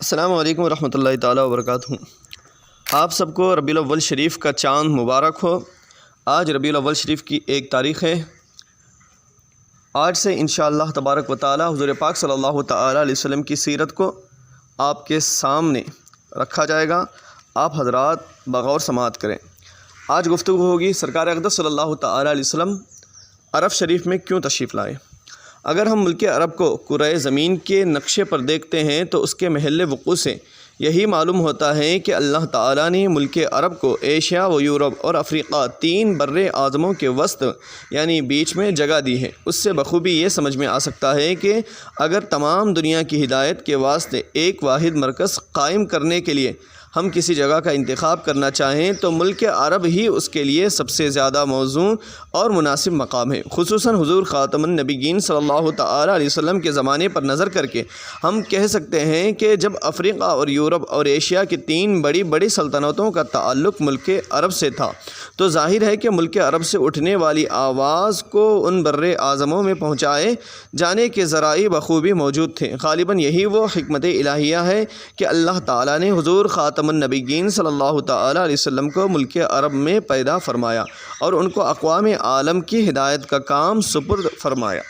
السلام علیکم ورحمۃ اللہ تعالیٰ وبرکاتہ۔ آپ سب کو ربیع الاول شریف کا چاند مبارک ہو۔ آج ربیع الاول شریف کی 1 تاریخ ہے۔ آج سے انشاءاللہ تبارک و تعالیٰ حضور پاک صلی اللہ تعالیٰ علیہ وسلم کی سیرت کو آپ کے سامنے رکھا جائے گا۔ آپ حضرات بغور سماعت کریں۔ آج گفتگو ہوگی سرکار اقدس صلی اللہ تعالیٰ علیہ وسلم عرب شریف میں کیوں تشریف لائے۔ اگر ہم ملک عرب کو کرۂ زمین کے نقشے پر دیکھتے ہیں تو اس کے محل وقوع سے یہی معلوم ہوتا ہے کہ اللہ تعالیٰ نے ملک عرب کو ایشیا و یورپ اور افریقہ 3 بر اعظموں کے وسط یعنی بیچ میں جگہ دی ہے۔ اس سے بخوبی یہ سمجھ میں آ سکتا ہے کہ اگر تمام دنیا کی ہدایت کے واسطے ایک واحد مرکز قائم کرنے کے لیے ہم کسی جگہ کا انتخاب کرنا چاہیں تو ملک عرب ہی اس کے لیے سب سے زیادہ موزوں اور مناسب مقام ہے۔ خصوصاً حضور خاتم النبیین صلی اللہ تعالیٰ علیہ وسلم کے زمانے پر نظر کر کے ہم کہہ سکتے ہیں کہ جب افریقہ اور یورپ اور ایشیا کی 3 بڑی سلطنتوں کا تعلق ملک عرب سے تھا تو ظاہر ہے کہ ملک عرب سے اٹھنے والی آواز کو ان بر اعظموں میں پہنچائے جانے کے ذرائع بخوبی موجود تھے۔ غالباً یہی وہ حکمت الہیہ ہے کہ اللہ تعالیٰ نے حضور خاتم النبیین صلی اللہ تعالیٰ علیہ وسلم کو ملک عرب میں پیدا فرمایا اور ان کو اقوام عالم کی ہدایت کا کام سپرد فرمایا۔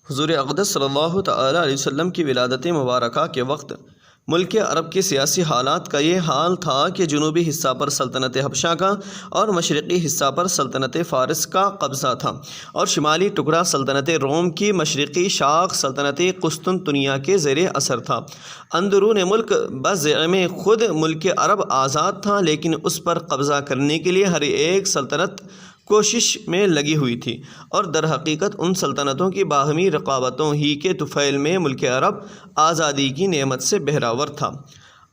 حضور اقدس صلی اللہ تعالیٰ علیہ وسلم کی ولادت مبارکہ کے وقت ملک عرب کے سیاسی حالات کا یہ حال تھا کہ جنوبی حصہ پر سلطنت حبشہ کا اور مشرقی حصہ پر سلطنت فارس کا قبضہ تھا اور شمالی ٹکڑا سلطنت روم کی مشرقی شاخ سلطنت قسطنطنیہ کے زیر اثر تھا۔ اندرون ملک بزعم خود ملک عرب آزاد تھا، لیکن اس پر قبضہ کرنے کے لیے ہر ایک سلطنت کوشش میں لگی ہوئی تھی اور در حقیقت ان سلطنتوں کی باہمی رقابتوں ہی کے طفیل میں ملک عرب آزادی کی نعمت سے بہراور تھا۔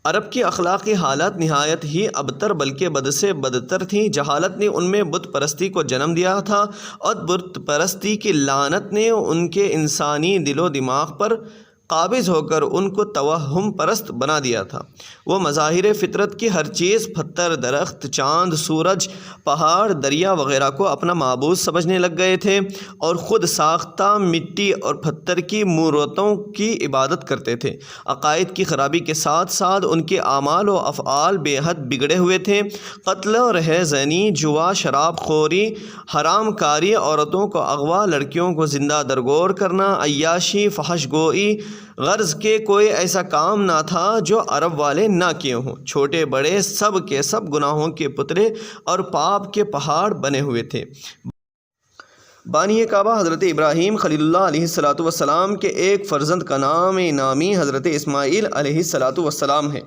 عرب کی اخلاقی حالت نہایت ہی ابتر بلکہ بد سے بدتر تھی۔ جہالت نے ان میں بت پرستی کو جنم دیا تھا اور بت پرستی کی لعنت نے ان کے انسانی دل و دماغ پر قابض ہو کر ان کو توہم پرست بنا دیا تھا۔ وہ مظاہر فطرت کی ہر چیز، پتھر، درخت، چاند، سورج، پہاڑ، دریا وغیرہ کو اپنا معبود سمجھنے لگ گئے تھے اور خود ساختہ مٹی اور پتھر کی مورتوں کی عبادت کرتے تھے۔ عقائد کی خرابی کے ساتھ ساتھ ان کے اعمال و افعال بے حد بگڑے ہوئے تھے۔ قتل و رہ زنی، جوا، شراب خوری، حرام کاری، عورتوں کو اغوا، لڑکیوں کو زندہ درگور کرنا، عیاشی، فحش گوئی، غرض کہ کوئی ایسا کام نہ تھا جو عرب والے نہ کیے ہوں۔ چھوٹے بڑے سب کے سب گناہوں کے پتلے اور پاپ کے پہاڑ بنے ہوئے تھے۔ بانی کعبہ حضرت ابراہیم خلیل اللہ علیہ السلام کے ایک فرزند کا نام نامی حضرت اسماعیل علیہ السلام ہے،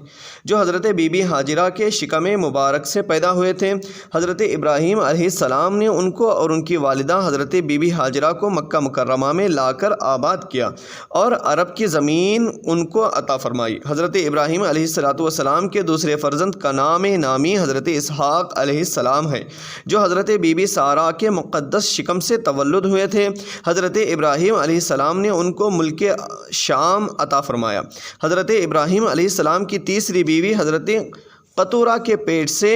جو حضرت بی بی ہاجرہ کے شکم مبارک سے پیدا ہوئے تھے۔ حضرت ابراہیم علیہ السلام نے ان کو اور ان کی والدہ حضرت بی بی ہاجرہ کو مکہ مکرمہ میں لا کر آباد کیا اور عرب کی زمین ان کو عطا فرمائی۔ حضرت ابراہیم علیہ السلام کے دوسرے فرزند کا نام نامی حضرت اسحاق علیہ السلام ہے، جو حضرت بی بی سارہ کے مقدس شکم سے تولد ہوئے تھے۔ حضرت ابراہیم علیہ السلام نے ان کو ملک شام عطا فرمایا۔ حضرت ابراہیم علیہ السلام کی تیسری بیوی حضرت قطورہ کے پیٹ سے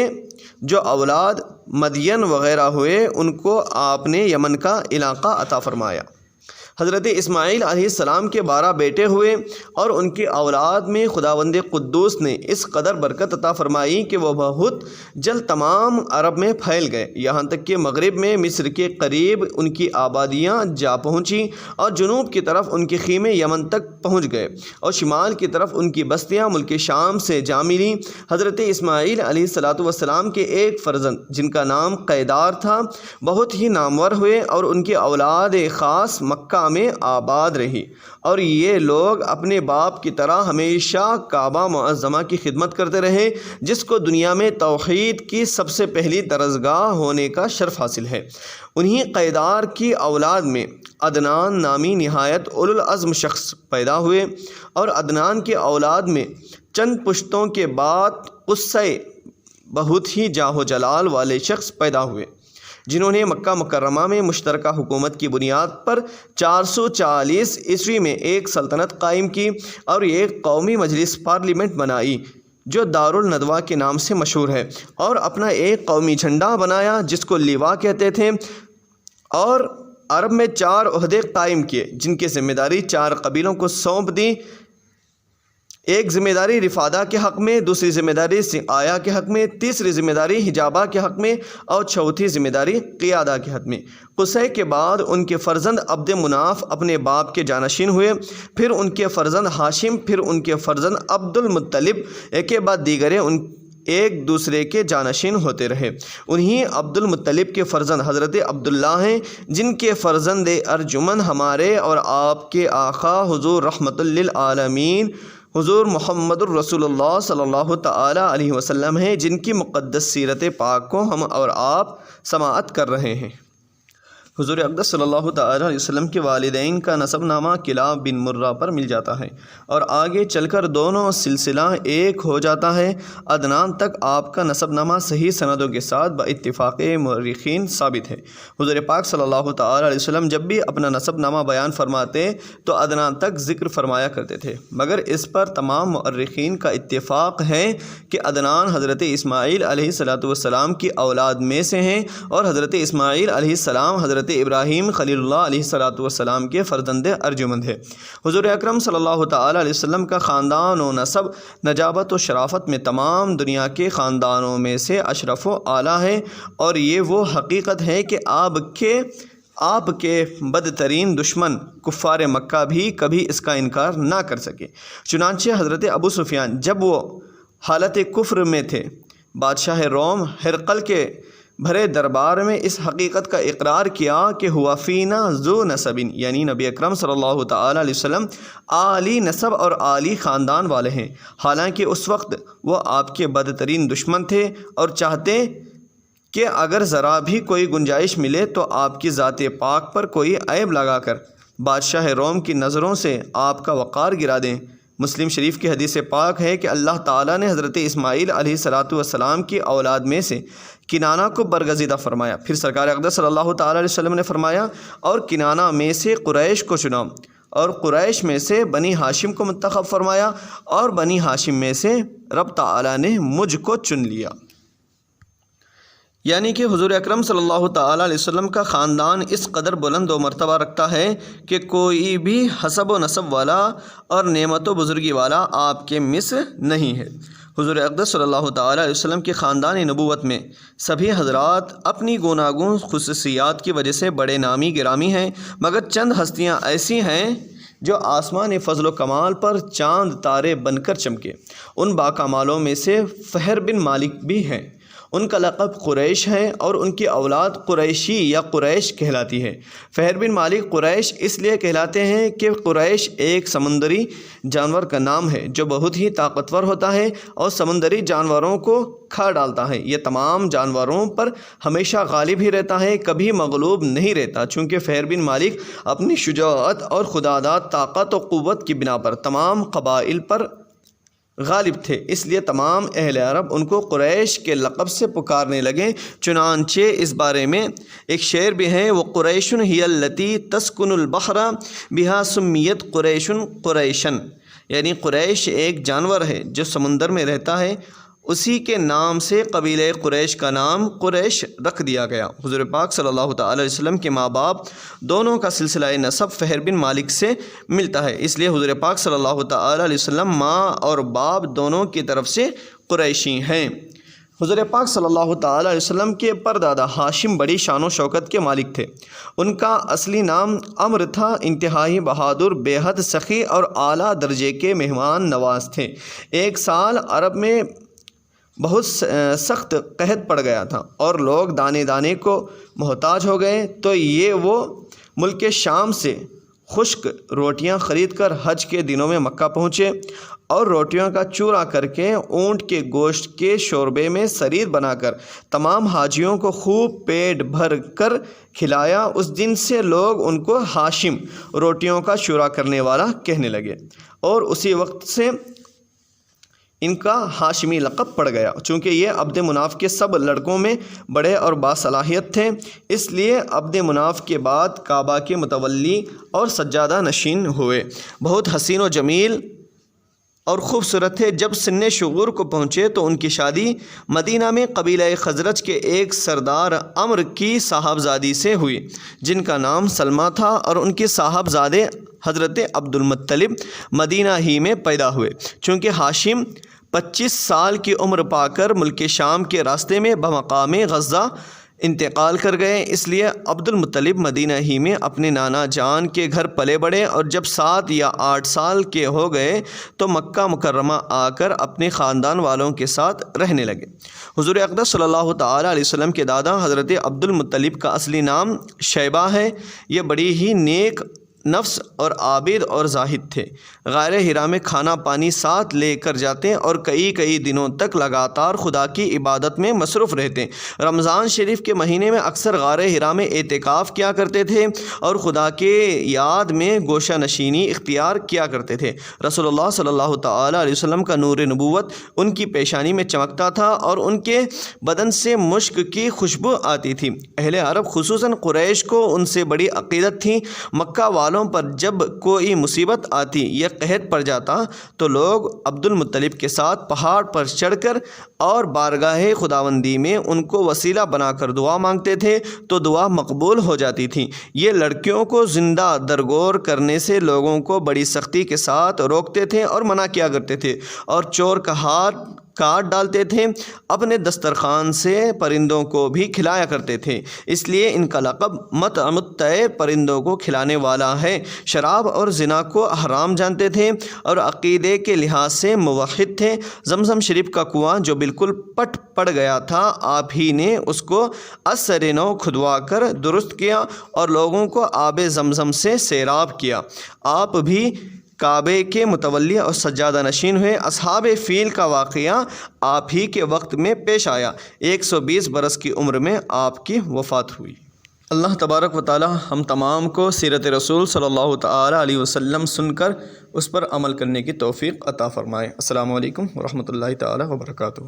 جو اولاد مدین وغیرہ ہوئے ان کو آپ نے یمن کا علاقہ عطا فرمایا۔ حضرت اسماعیل علیہ السلام کے 12 بیٹے ہوئے اور ان کی اولاد میں خداوند قدوس نے اس قدر برکت عطا فرمائی کہ وہ بہت جلد تمام عرب میں پھیل گئے، یہاں تک کہ مغرب میں مصر کے قریب ان کی آبادیاں جا پہنچیں اور جنوب کی طرف ان کے خیمے یمن تک پہنچ گئے اور شمال کی طرف ان کی بستیاں ملک شام سے جا ملیں۔ حضرت اسماعیل علیہ السلام کے ایک فرزند جن کا نام قیدار تھا بہت ہی نامور ہوئے اور ان کی اولاد خاص مکہ میں آباد رہی اور یہ لوگ اپنے باپ کی طرح ہمیشہ کعبہ معظمہ کی خدمت کرتے رہے، جس کو دنیا میں توحید کی سب سے پہلی درسگاہ ہونے کا شرف حاصل ہے۔ انہی قیدار کی اولاد میں عدنان نامی نہایت اولو العزم شخص پیدا ہوئے اور عدنان کی اولاد میں چند پشتوں کے بعد قصے بہت ہی جاہ و جلال والے شخص پیدا ہوئے، جنہوں نے مکہ مکرمہ میں مشترکہ حکومت کی بنیاد پر 440 عیسوی میں ایک سلطنت قائم کی اور ایک قومی مجلس پارلیمنٹ بنائی جو دارالندوہ کے نام سے مشہور ہے، اور اپنا ایک قومی جھنڈا بنایا جس کو لیوا کہتے تھے، اور عرب میں 4 عہدے قائم کیے جن کی ذمہ داری 4 قبیلوں کو سونپ دی۔ ایک ذمہ داری رفادہ کے حق میں، دوسری ذمہ داری آیا کے حق میں، تیسری ذمہ داری حجابہ کے حق میں، اور چوتھی ذمہ داری قیادہ کے حق میں۔ قصی کے بعد ان کے فرزند عبد مناف اپنے باپ کے جانشین ہوئے، پھر ان کے فرزند ہاشم، پھر ان کے فرزند عبد المطلب، ایک کے بعد دیگرے ان ایک دوسرے کے جانشین ہوتے رہے۔ انہی عبد المطلب کے فرزند حضرت عبداللہ ہیں، جن کے فرزند ارجمن ہمارے اور آپ کے آقا حضور رحمت للعالمین حضور محمد الرسول اللہ صلی اللہ تعالی علیہ وسلم ہیں، جن کی مقدس سیرت پاک کو ہم اور آپ سماعت کر رہے ہیں۔ حضور اقدس صلی اللہ تعالی علیہ وسلم کے والدین کا نسب نامہ کلاب بن مرہ پر مل جاتا ہے، اور آگے چل کر دونوں سلسلہ ایک ہو جاتا ہے۔ عدنان تک آپ کا نسب نامہ صحیح سندوں کے ساتھ باتفاق مورخین ثابت ہے۔ حضور پاک صلی اللہ تعالی علیہ وسلم جب بھی اپنا نسب نامہ بیان فرماتے تو عدنان تک ذکر فرمایا کرتے تھے، مگر اس پر تمام مورخین کا اتفاق ہے کہ عدنان حضرت اسماعیل علیہ السلام کی اولاد میں سے ہیں، اور حضرت اسماعیل علیہ السلام حضرت ابراہیم خلیل اللہ علیہ السلام کے فرزند ارجمند ہے۔ حضور اکرم صلی اللہ تعالی علیہ وسلم کا خاندان و نسب نجابت و شرافت میں تمام دنیا کے خاندانوں میں سے اشرف و اعلیٰ ہے، اور یہ وہ حقیقت ہے کہ آپ کے بدترین دشمن کفار مکہ بھی کبھی اس کا انکار نہ کر سکے۔ چنانچہ حضرت ابو سفیان جب وہ حالت کفر میں تھے، بادشاہ روم ہرقل کے بھرے دربار میں اس حقیقت کا اقرار کیا کہ ہوا فینا ذو نسب، یعنی نبی اکرم صلی اللہ تعالی علیہ وسلم عالی نسب اور عالی خاندان والے ہیں، حالانکہ اس وقت وہ آپ کے بدترین دشمن تھے اور چاہتے کہ اگر ذرا بھی کوئی گنجائش ملے تو آپ کی ذات پاک پر کوئی عیب لگا کر بادشاہ روم کی نظروں سے آپ کا وقار گرا دیں۔ مسلم شریف کی حدیث پاک ہے کہ اللہ تعالیٰ نے حضرت اسماعیل علیہ السلام کی اولاد میں سے کنانہ کو برگزیدہ فرمایا، پھر سرکار اقدس صلی اللہ تعالیٰ علیہ وسلم نے فرمایا اور کنانہ میں سے قریش کو چنا، اور قریش میں سے بنی ہاشم کو منتخب فرمایا، اور بنی ہاشم میں سے رب تعالیٰ نے مجھ کو چن لیا۔ یعنی کہ حضور اکرم صلی اللہ تعالیٰ علیہ وسلم کا خاندان اس قدر بلند و مرتبہ رکھتا ہے کہ کوئی بھی حسب و نسب والا اور نعمت و بزرگی والا آپ کے مثل نہیں ہے۔ حضور اقدس صلی اللہ تعالیٰ علیہ وسلم کے خاندان نبوت میں سبھی حضرات اپنی گوناگون خصوصیات کی وجہ سے بڑے نامی گرامی ہیں، مگر چند ہستیاں ایسی ہیں جو آسمان فضل و کمال پر چاند تارے بن کر چمکے۔ ان باکمالوں میں سے فہر بن مالک بھی ہیں، ان کا لقب قریش ہے اور ان کی اولاد قریشی یا قریش کہلاتی ہے۔ فہر بن مالک قریش اس لیے کہلاتے ہیں کہ قریش ایک سمندری جانور کا نام ہے جو بہت ہی طاقتور ہوتا ہے اور سمندری جانوروں کو کھا ڈالتا ہے۔ یہ تمام جانوروں پر ہمیشہ غالب ہی رہتا ہے، کبھی مغلوب نہیں رہتا، چونکہ فہر بن مالک اپنی شجاعت اور خودداد طاقت و قوت کی بنا پر تمام قبائل پر غالب تھے، اس لیے تمام اہل عرب ان کو قریش کے لقب سے پکارنے لگے۔ چنانچہ اس بارے میں ایک شعر بھی ہے، وہ قریش ہی التی تسکن البحر بہا سمیت قریش قریشن، یعنی قریش ایک جانور ہے جو سمندر میں رہتا ہے، اسی کے نام سے قبیلہ قریش کا نام قریش رکھ دیا گیا۔ حضور پاک صلی اللہ تعالی علیہ وسلم کے ماں باپ دونوں کا سلسلہ نسب فہر بن مالک سے ملتا ہے، اس لیے حضور پاک صلی اللہ تعالی علیہ وسلم ماں اور باپ دونوں کی طرف سے قریشی ہیں۔ حضور پاک صلی اللہ تعالی علیہ وسلم کے پردادا ہاشم بڑی شان و شوکت کے مالک تھے۔ ان کا اصلی نام عمرو تھا، انتہائی بہادر، بے حد سخی اور اعلیٰ درجے کے مہمان نواز تھے۔ ایک سال عرب میں بہت سخت قحط پڑ گیا تھا اور لوگ دانے دانے کو محتاج ہو گئے، تو وہ ملک شام سے خشک روٹیاں خرید کر حج کے دنوں میں مکہ پہنچے اور روٹیوں کا چورا کر کے اونٹ کے گوشت کے شوربے میں سرید بنا کر تمام حاجیوں کو خوب پیٹ بھر کر کھلایا۔ اس دن سے لوگ ان کو ہاشم، روٹیوں کا چورا کرنے والا، کہنے لگے، اور اسی وقت سے ان کا ہاشمی لقب پڑ گیا۔ چونکہ یہ عبد مناف کے سب لڑکوں میں بڑے اور باصلاحیت تھے، اس لیے عبد مناف کے بعد کعبہ کے متولی اور سجادہ نشین ہوئے۔ بہت حسین و جمیل اور خوبصورت تھے۔ جب سن شعور کو پہنچے تو ان کی شادی مدینہ میں قبیلہ خزرج کے ایک سردار عمر کی صاحبزادی سے ہوئی جن کا نام سلمہ تھا، اور ان کے صاحبزادے حضرت عبد المطلب مدینہ ہی میں پیدا ہوئے۔ چونکہ ہاشم 25 سال کی عمر پا کر ملک شام کے راستے میں بمقام غزہ انتقال کر گئے، اس لیے عبد المطلب مدینہ ہی میں اپنے نانا جان کے گھر پلے بڑھے، اور جب 7 یا 8 سال کے ہو گئے تو مکہ مکرمہ آ کر اپنے خاندان والوں کے ساتھ رہنے لگے۔ حضور اقدس صلی اللہ تعالیٰ علیہ وسلم کے دادا حضرت عبد المطلب کا اصلی نام شیبہ ہے۔ یہ بڑی ہی نیک نفس اور عابد اور زاہد تھے۔ غار حرا میں کھانا پانی ساتھ لے کر جاتے اور کئی دنوں تک لگاتار خدا کی عبادت میں مصروف رہتے۔ رمضان شریف کے مہینے میں اکثر غار حرا میں اعتکاف کیا کرتے تھے اور خدا کے یاد میں گوشہ نشینی اختیار کیا کرتے تھے۔ رسول اللہ صلی اللہ تعالیٰ علیہ وسلم کا نور نبوت ان کی پیشانی میں چمکتا تھا اور ان کے بدن سے مشک کی خوشبو آتی تھی۔ اہل عرب خصوصاً قریش کو ان سے بڑی عقیدت تھی۔ مکہ والوں پر جب کوئی مصیبت آتی یا قحط پڑ جاتا تو لوگ عبد المطلب کے ساتھ پہاڑ پر چڑھ کر اور بارگاہ خداوندی میں ان کو وسیلہ بنا کر دعا مانگتے تھے تو دعا مقبول ہو جاتی تھی۔ یہ لڑکیوں کو زندہ درگور کرنے سے لوگوں کو بڑی سختی کے ساتھ روکتے تھے اور منع کیا کرتے تھے، اور چور کا ہاتھ کاٹ ڈالتے تھے۔ اپنے دسترخوان سے پرندوں کو بھی کھلایا کرتے تھے، اس لیے ان کا لقب مطعم الطیر پرندوں کو کھلانے والا ہے۔ شراب اور زنا کو حرام جانتے تھے اور عقیدے کے لحاظ سے موحد تھے۔ زمزم شریف کا کنواں جو بالکل پٹ پڑ گیا تھا، آپ ہی نے اس کو اثر نو کھدوا کر درست کیا اور لوگوں کو آب زمزم سے سیراب کیا۔ آپ بھی کعبے کے متولی اور سجادہ نشین ہوئے۔ اصحاب فیل کا واقعہ آپ ہی کے وقت میں پیش آیا۔ 120 برس کی عمر میں آپ کی وفات ہوئی۔ اللہ تبارک و تعالی ہم تمام کو سیرت رسول صلی اللہ تعالی علیہ وسلم سن کر اس پر عمل کرنے کی توفیق عطا فرمائے۔ السلام علیکم ورحمۃ اللہ تعالی وبرکاتہ۔